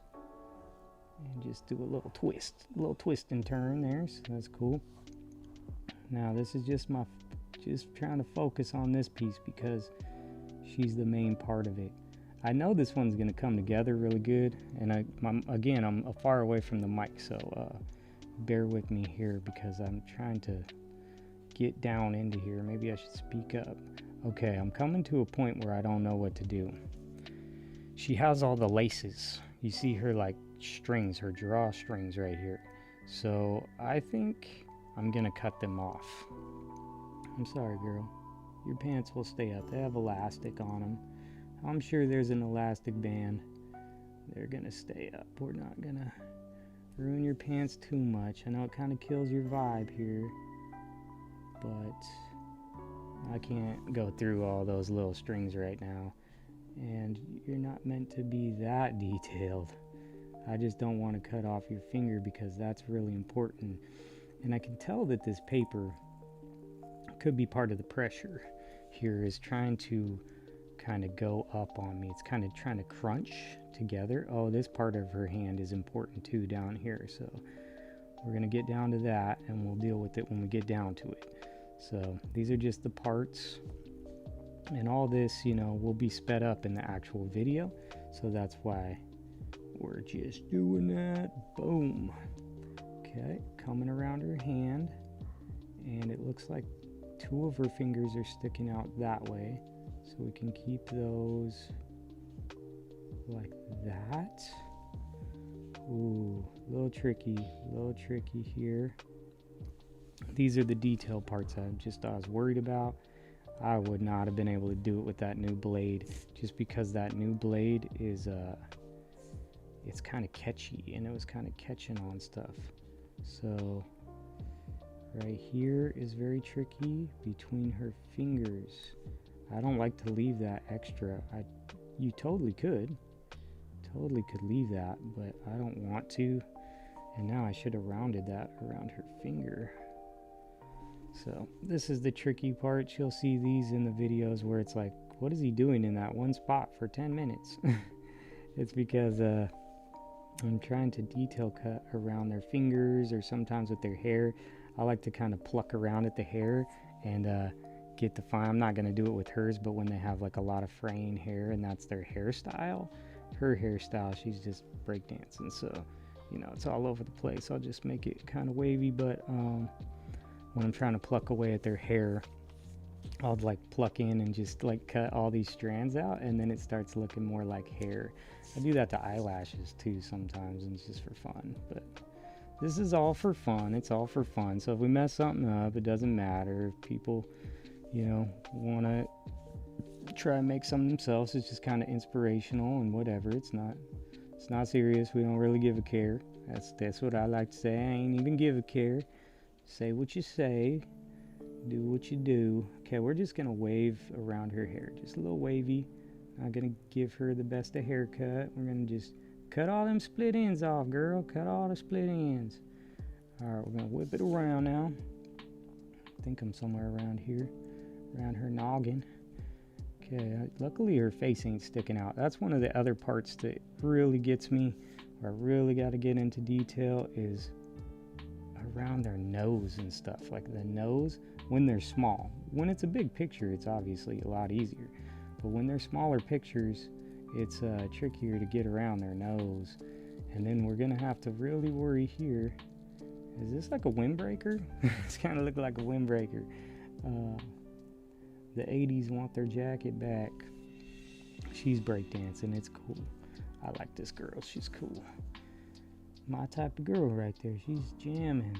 and just do a little twist and turn there. So that's cool. Now this is just trying to focus on this piece because she's the main part of it. I know this one's gonna come together really good, and I'm far away from the mic, so bear with me here because I'm trying to get down into here. Maybe I should speak up. Okay, I'm coming to a point where I don't know what to do. She has all the laces. You see her like strings, her drawstrings right here. So I think I'm gonna cut them off. I'm sorry, girl. Your pants will stay up. They have elastic on them. I'm sure there's an elastic band. They're gonna stay up. We're not gonna ruin your pants too much. I know it kind of kills your vibe here. but I can't go through all those little strings right now, and you're not meant to be that detailed. I just don't want to cut off your finger because that's really important. And I can tell that this paper could be part of the pressure here is trying to kind of go up on me. It's kind of trying to crunch together. Oh, this part of her hand is important too down here, so we're going to get down to that and we'll deal with it when we get down to it. So these are just the parts, and all this, you know, will be sped up in the actual video, so that's why we're just doing that. Boom. Okay, coming around her hand, and it looks like 2 of her fingers are sticking out that way, so we can keep those like that. Ooh, a little tricky here. These are the detail parts I was worried about. I would not have been able to do it with that new blade, just because that new blade is it's kind of catchy, and it was kind of catching on stuff. So right here is very tricky between her fingers. I don't like to leave that extra. You totally could leave that, but I don't want to. And now I should have rounded that around her finger. So this is the tricky part. You'll see these in the videos where it's like, what is he doing in that one spot for 10 minutes? It's because I'm trying to detail cut around their fingers, or sometimes with their hair. I like to kind of pluck around at the hair and get the fine. I'm not going to do it with hers, but when they have like a lot of fraying hair and that's their hairstyle, her hairstyle, she's just breakdancing, so you know, it's all over the place. I'll just make it kind of wavy, but when I'm trying to pluck away at their hair, I'll like pluck in and just like cut all these strands out, and then it starts looking more like hair. I do that to eyelashes too sometimes, and it's just for fun, but this is all for fun. It's all for fun. So if we mess something up, it doesn't matter. If people, you know, want to try and make some themselves, it's just kind of inspirational and whatever. It's not serious. We don't really give a care. That's what I like to say. I ain't even give a care. Say what you say, do what you do. Okay, we're just gonna wave around her hair, just a little wavy. Not gonna give her the best of haircut. We're gonna just cut all them split ends off, girl. Cut all the split ends. All right, we're gonna whip it around now. I think I'm somewhere around here, around her noggin. Okay, luckily her face ain't sticking out. That's one of the other parts that really gets me, where I really got to get into detail, is around their nose and stuff. Like the nose, when they're small. When it's a big picture, it's obviously a lot easier. But when they're smaller pictures, it's trickier to get around their nose. And then we're gonna have to really worry here. Is this like a windbreaker? It's kind of look like a windbreaker. The 80s want their jacket back. She's breakdancing. It's cool. I like this girl. She's cool. My type of girl right there. She's jamming.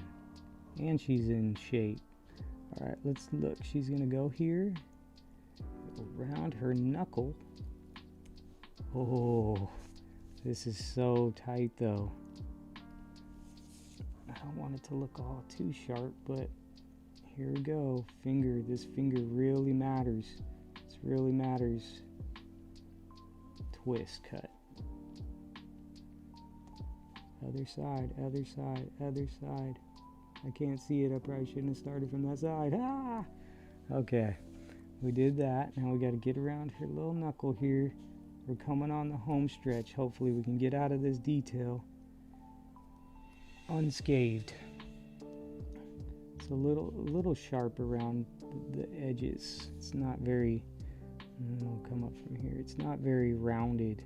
And she's in shape. Alright, let's look. She's going to go here. Around her knuckle. Oh, this is so tight though. I don't want it to look all too sharp, but here we go. Finger. This finger really matters. This really matters. Twist cut. Other side, other side, other side. I can't see it. I probably shouldn't have started from that side. Ah! Okay. We did that. Now we got to get around her little knuckle here. We're coming on the home stretch. Hopefully we can get out of this detail unscathed. It's a little sharp around the edges. It's not very, I'll come up from here. It's not very rounded.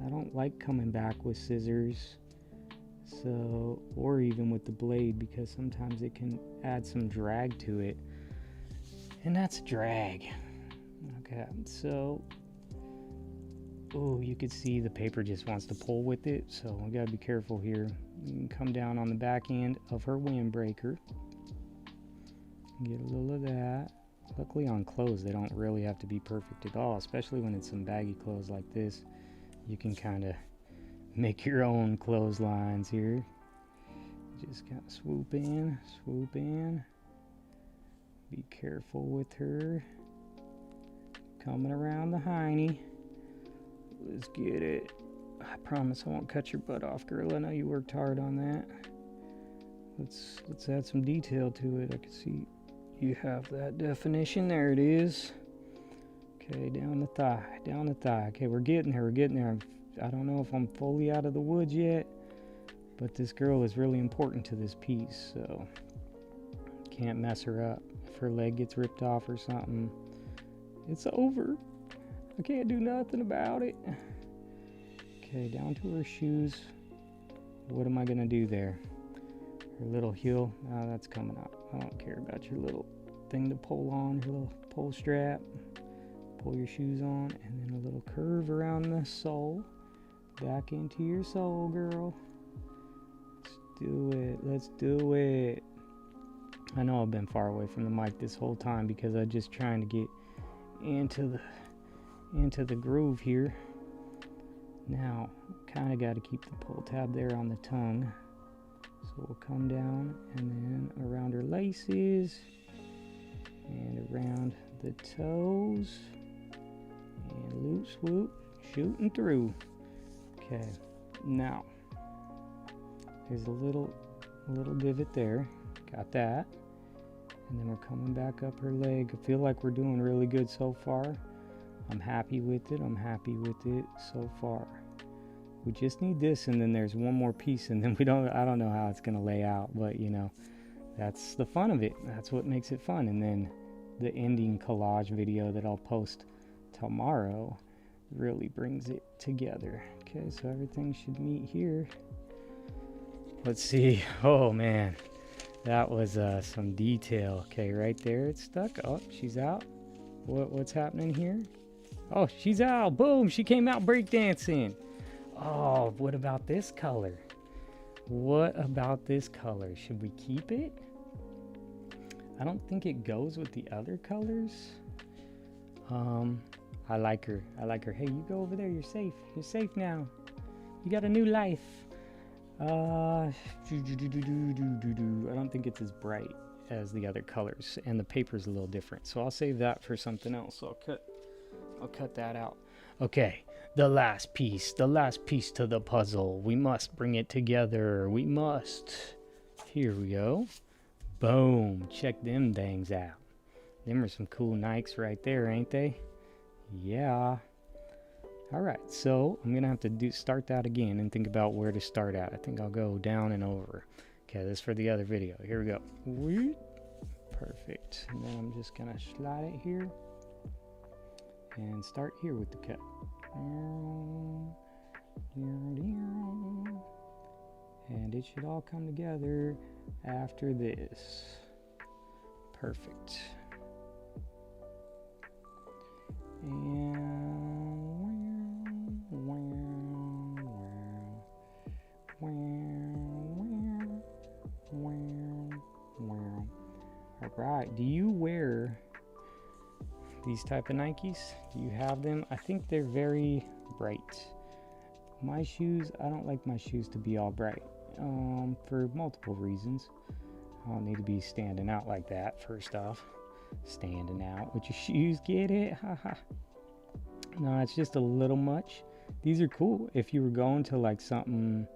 I don't like coming back with scissors, so, or even with the blade, because sometimes it can add some drag to it, and that's drag. Okay, so, oh, you could see the paper just wants to pull with it, so we gotta be careful here. You can come down on the back end of her windbreaker. Get a little of that. Luckily on clothes, they don't really have to be perfect at all, especially when it's some baggy clothes like this. You can kind of make your own clotheslines here. Just kind of swoop in, Be careful with her. Coming around the hiney. Let's get it. I promise I won't cut your butt off, girl. I know you worked hard on that. Let's add some detail to it. I can see you have that definition. There it is. Okay, down the thigh, down the thigh. Okay, we're getting there, we're getting there. I don't know if I'm fully out of the woods yet, but this girl is really important to this piece, so can't mess her up. If her leg gets ripped off or something, it's over. I can't do nothing about it. Okay, down to her shoes. What am I gonna do there? Her little heel, oh, that's coming out. I don't care about your little thing to pull on, your little pull strap. Pull your shoes on, and then a little curve around the sole. Back into your sole, girl. Let's do it, let's do it. I know I've been far away from the mic this whole time because I'm just trying to get into the groove here. Now, kind of got to keep the pull tab there on the tongue. So we'll come down and then around her laces and around the toes and loop swoop, shooting through. Okay, now there's a little divot there. Got that. And then we're coming back up her leg. I feel like we're doing really good so far. I'm happy with it. I'm happy with it so far. We just need this, and then there's one more piece, and then I don't know how it's gonna lay out, but you know, that's the fun of it. That's what makes it fun. And then the ending collage video that I'll post tomorrow really brings it together. Okay, so everything should meet here. Let's see. Oh man, that was some detail. Okay, right there it's stuck. Oh, she's out. What's happening here? Oh, she's out. Boom, she came out breakdancing. Oh, what about this color? What about this color? Should we keep it? I don't think it goes with the other colors. I like her. I like her. Hey, you go over there. You're safe. You're safe now. You got a new life. I don't think it's as bright as the other colors, and the paper's a little different. So I'll save that for something else. So I'll cut that out. Okay, the last piece to the puzzle. We must bring it together. We must. Here we go. Boom. Check them dangs out. Them are some cool Nikes right there, ain't they? Yeah. All right, so I'm gonna have to start that again and think about where to start at. I think I'll go down and over. Okay, this is for the other video. Here we go. Perfect. And then I'm just gonna slide it here and start here with the cut. And it should all come together after this. Perfect. Alright, do you wear these type of Nikes? Do you have them? I think they're very bright. My shoes, I don't like my shoes to be all bright, for multiple reasons. I don't need to be standing out like that, first off. Standing out with your shoes, get it? Haha. No, it's just a little much. These are cool if you were going to like something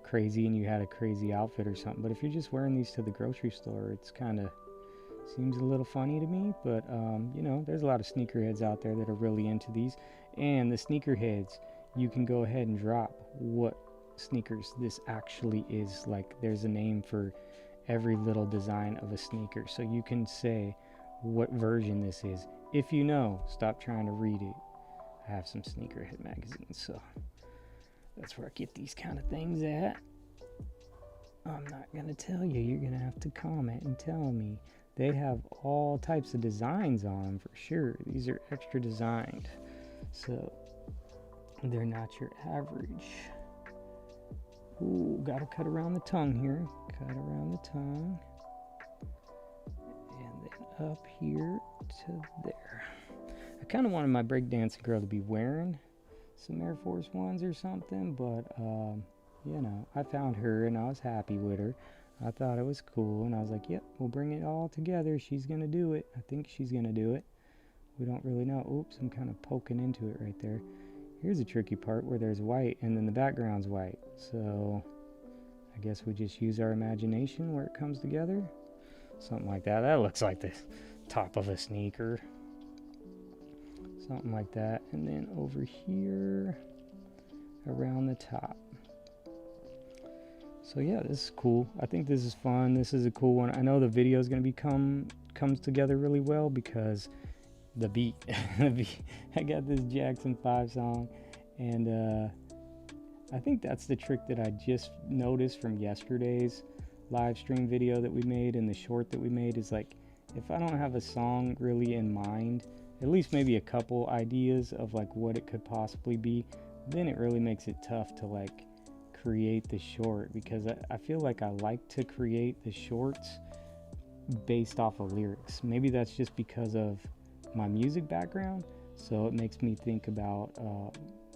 crazy and you had a crazy outfit or something, but if you're just wearing these to the grocery store, it's kind of seems a little funny to me. But you know, there's a lot of sneakerheads out there that are really into these, and the sneakerheads, you can go ahead and drop what sneakers this actually is. Like, there's a name for every little design of a sneaker, so you can say what version this is. If you know, stop trying to read it. I have some sneakerhead magazines, so that's where I get these kind of things at. I'm not gonna tell you. You're gonna have to comment and tell me. They have all types of designs on them for sure. These are extra designed, so they're not your average. Ooh, gotta cut around the tongue here. Cut around the tongue. And then up here to there. I kind of wanted my breakdancing girl to be wearing some Air Force Ones or something, but you know, I found her and I was happy with her. I thought it was cool, and I was like, yep, we'll bring it all together. She's gonna do it. I think she's gonna do it. We don't really know. Oops, I'm kind of poking into it right there. Here's a tricky part where there's white and then the background's white. So I guess we just use our imagination where it comes together. Something like that. That looks like the top of a sneaker. Something like that. And then over here around the top. So yeah, this is cool. I think this is fun. This is a cool one. I know the video is going to comes together really well because the beat. I got this Jackson 5 song, and I think that's the trick that I just noticed from yesterday's live stream video that we made and the short that we made is like, if I don't have a song really in mind, at least maybe a couple ideas of like what it could possibly be, then it really makes it tough to like create the short, because I feel like I like to create the shorts based off of lyrics. Maybe that's just because of my music background, so it makes me think about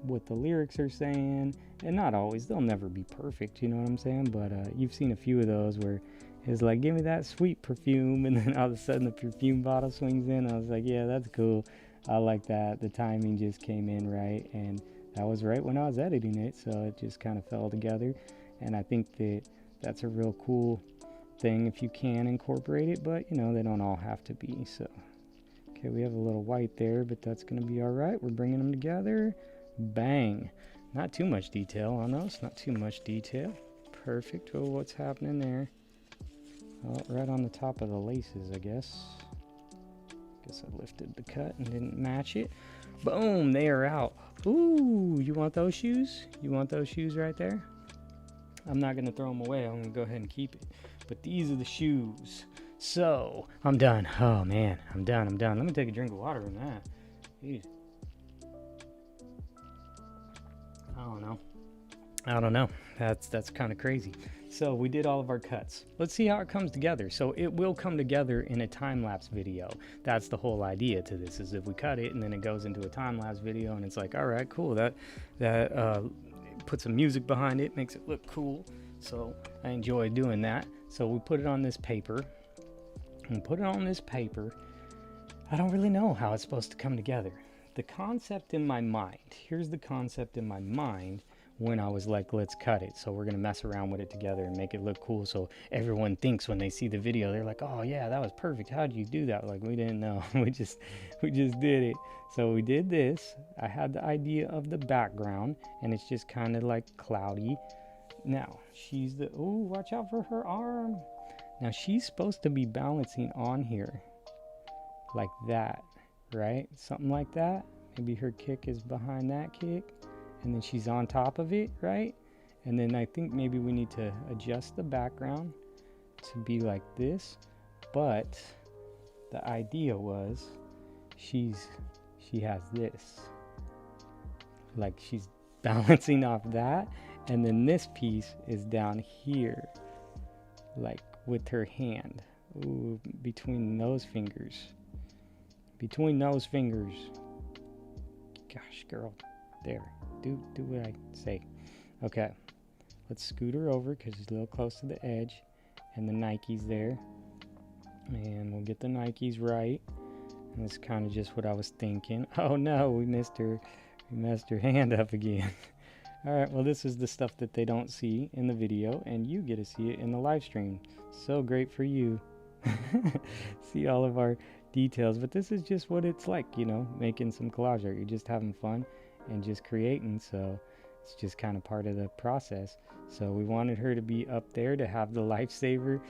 what the lyrics are saying, and not always, they'll never be perfect, you know what I'm saying, but you've seen a few of those where it's like, give me that sweet perfume, and then all of a sudden the perfume bottle swings in. I was like, yeah, that's cool, I like that. The timing just came in right, and that was right when I was editing it, so it just kind of fell together. And I think that that's a real cool thing if you can incorporate it, but you know, they don't all have to be. So okay, we have a little white there, but that's going to be all right. We're bringing them together. Bang. Not too much detail on those. Not too much detail. Perfect. Oh, what's happening there? Oh, right on the top of the laces, I guess. Guess I lifted the cut and didn't match it. Boom, they are out. Ooh, you want those shoes? You want those shoes right there? I'm not going to throw them away. I'm going to go ahead and keep it. But these are the shoes. So, I'm done. Oh, man. I'm done. Let me take a drink of water on that. Jeez. I don't know. That's kind of crazy. So, we did all of our cuts. Let's see how it comes together. So, it will come together in a time-lapse video. That's the whole idea to this, is if we cut it and then it goes into a time-lapse video and it's like, all right, cool. That put some music behind it, makes it look cool. So, I enjoy doing that. So, we put it on this paper. I don't really know how it's supposed to come together. The concept in my mind, here's the concept in my mind when I was like, let's cut it. So we're going to mess around with it together and make it look cool. So everyone thinks when they see the video, they're like, oh yeah, that was perfect. How'd you do that? Like, we didn't know. we just did it. So we did this. I had the idea of the background and it's just kind of like cloudy. Now she's oh, watch out for her arm. Now she's supposed to be balancing on here like that, right? Something like that. Maybe her kick is behind that kick and then she's on top of it, right? And then I think maybe we need to adjust the background to be like this, but the idea was she has this, like she's balancing off that, and then this piece is down here like with her hand. Ooh, between those fingers. Gosh, girl, there, do what I say. Okay, let's scoot her over because she's a little close to the edge, and the Nike's there, and we'll get the Nike's right. And that's kind of just what I was thinking. Oh no, we messed her hand up again. All right, well, this is the stuff that they don't see in the video, and you get to see it in the live stream. So great for you. See all of our details, but this is just what it's like, you know, making some collage art. You're just having fun and just creating, so it's just kind of part of the process. So we wanted her to be up there to have the lifesaver.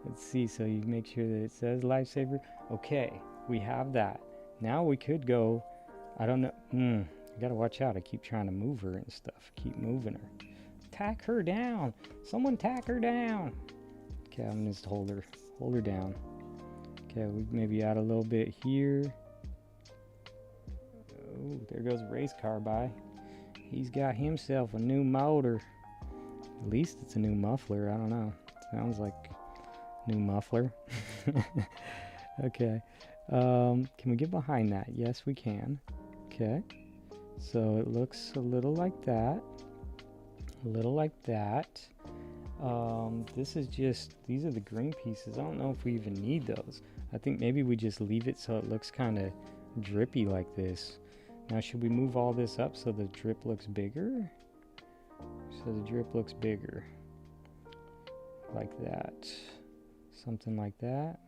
Let's see, so you make sure that it says lifesaver. Okay, we have that. Now we could go, I don't know, I gotta watch out. I keep trying to move her and stuff. Keep moving her. Tack her down. Someone tack her down. Okay, I'm gonna just hold her down. Okay, we maybe add a little bit here. Oh, there goes a race car by. He's got himself a new motor. At least it's a new muffler. I don't know. Sounds like new muffler. Okay. Can we get behind that? Yes, we can. Okay. So it looks a little like that. A little like that. This is just, these are the green pieces. I don't know if we even need those. I think maybe we just leave it so it looks kind of drippy like this. Now should we move all this up so the drip looks bigger? So the drip looks bigger. Like that. Something like that.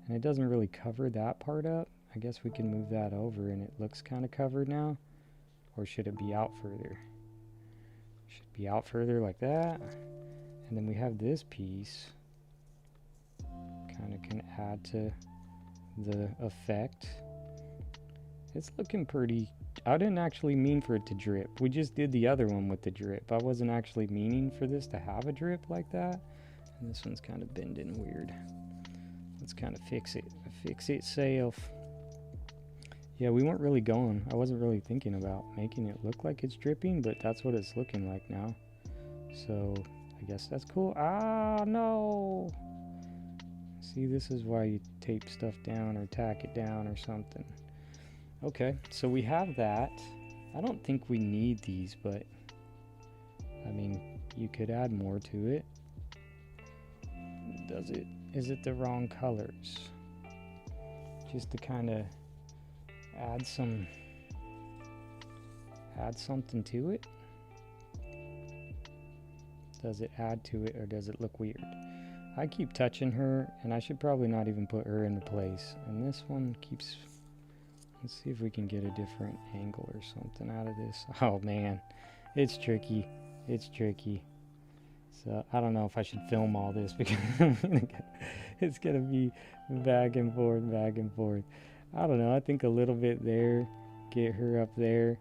And it doesn't really cover that part up. I guess we can move that over and it looks kind of covered now. Or should it be out further? Should be out further like that. And then we have this piece. Kind of can add to the effect. It's looking pretty. I didn't actually mean for it to drip. We just did the other one with the drip. I wasn't actually meaning for this to have a drip like that. And this one's kind of bending weird. Let's kind of fix it. Fix itself. Yeah, we weren't really going. I wasn't really thinking about making it look like it's dripping, but that's what it's looking like now. So I guess that's cool. Ah, no. See, this is why you tape stuff down or tack it down or something. Okay, so we have that. I don't think we need these, but I mean, you could add more to it. Does it? Is it the wrong colors? Just to kind of add something to it. Does it add to it or does it look weird? I keep touching her and I should probably not even put her into place. And this one keeps, let's see if we can get a different angle or something out of this. Oh man, it's tricky. It's tricky. So I don't know if I should film all this because it's gonna be back and forth, back and forth. I don't know, I think a little bit there, get her up there,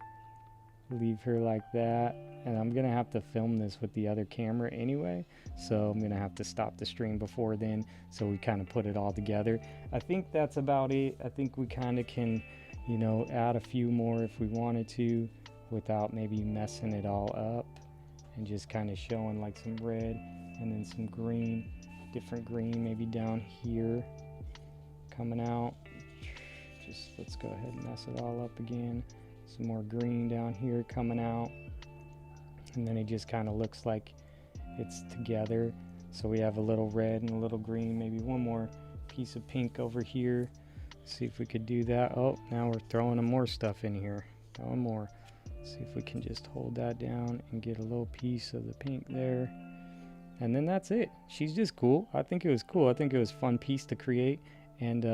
leave her like that. And I'm gonna have to film this with the other camera anyway, so I'm gonna have to stop the stream before then, so we kind of put it all together. I think that's about it. I think we kind of can, you know, add a few more if we wanted to without maybe messing it all up, and just kind of showing like some red and then some green, different green maybe down here coming out. Just let's go ahead and mess it all up again. Some more green down here coming out. And then it just kind of looks like it's together. So we have a little red and a little green, maybe one more piece of pink over here. See if we could do that. Oh, now we're throwing more stuff in here. Throwing more. See if we can just hold that down and get a little piece of the pink there. And then that's it. She's just cool. I think it was cool. I think it was a fun piece to create. And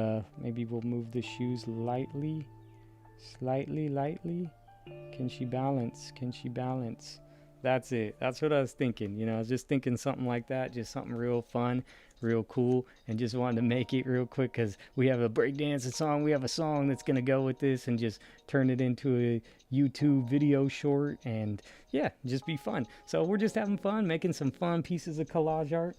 maybe we'll move the shoes lightly. Lightly. Can she balance? Can she balance? That's it. That's what I was thinking. You know, I was just thinking something like that, just something real fun, real cool, and just wanted to make it real quick because we have a breakdancing song. We have a song that's going to go with this and just turn it into a YouTube video short and yeah, just be fun. So we're just having fun, making some fun pieces of collage art.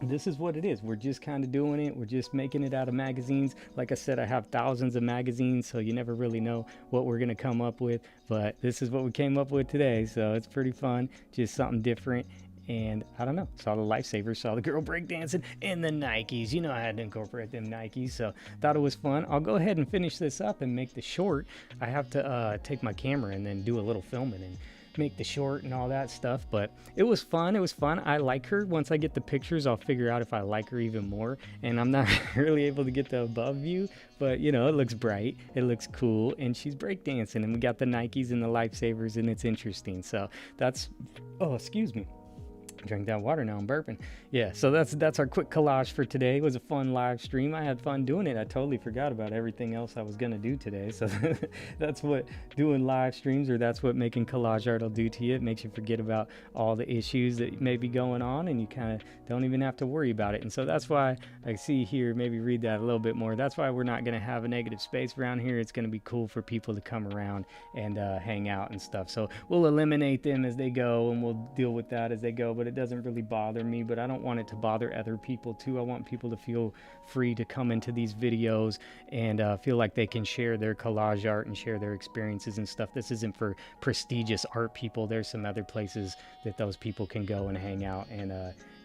This is what it is. We're just kind of doing it. We're just making it out of magazines. Like I said, I have thousands of magazines, so you never really know what we're going to come up with. But this is what we came up with today, so it's pretty fun. Just something different. And I don't know, saw the lifesavers, saw the girl breakdancing, and the Nikes. You know I had to incorporate them Nikes, so thought it was fun. I'll go ahead and finish this up and make the short. I have to take my camera and then do a little filming and make the short and all that stuff, but it was fun. I like her. Once I get the pictures, I'll figure out if I like her even more, and I'm not really able to get the above view, but you know, it looks bright, it looks cool, and she's breakdancing, and we got the Nikes and the lifesavers, and it's interesting. So that's, oh, excuse me, drink that water now, I'm burping. Yeah, so that's our quick collage for today. It was a fun live stream. I had fun doing it. I totally forgot about everything else I was gonna do today. So that's what doing live streams, or that's what making collage art will do to you. It makes you forget about all the issues that may be going on, and you kind of don't even have to worry about it. And so that's why I see here, maybe read that a little bit more. That's why we're not gonna have a negative space around here. It's gonna be cool for people to come around and hang out and stuff. So we'll eliminate them as they go, and we'll deal with that as they go, but it doesn't really bother me, but I don't want it to bother other people too. I want people to feel free to come into these videos and feel like they can share their collage art and share their experiences and stuff. This isn't for prestigious art people. There's some other places that those people can go and hang out and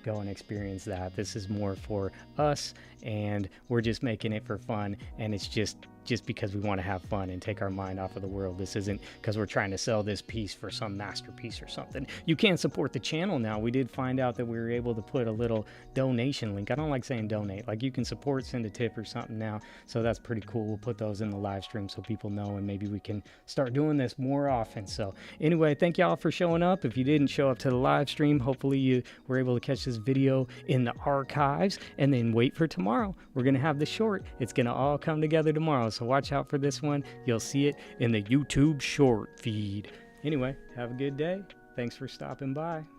go and experience that. This is more for us, and we're just making it for fun, and it's just just because we want to have fun and take our mind off of the world. This isn't because we're trying to sell this piece for some masterpiece or something. You can support the channel now. We did find out that we were able to put a little donation link. I don't like saying donate. Like, you can support, send a tip or something now. So that's pretty cool. We'll put those in the live stream so people know, and maybe we can start doing this more often. So anyway, thank y'all for showing up. If you didn't show up to the live stream, hopefully you were able to catch this video in the archives, and then wait for tomorrow. We're going to have the short. It's going to all come together tomorrow. So watch out for this one. You'll see it in the YouTube short feed. Anyway, have a good day. Thanks for stopping by.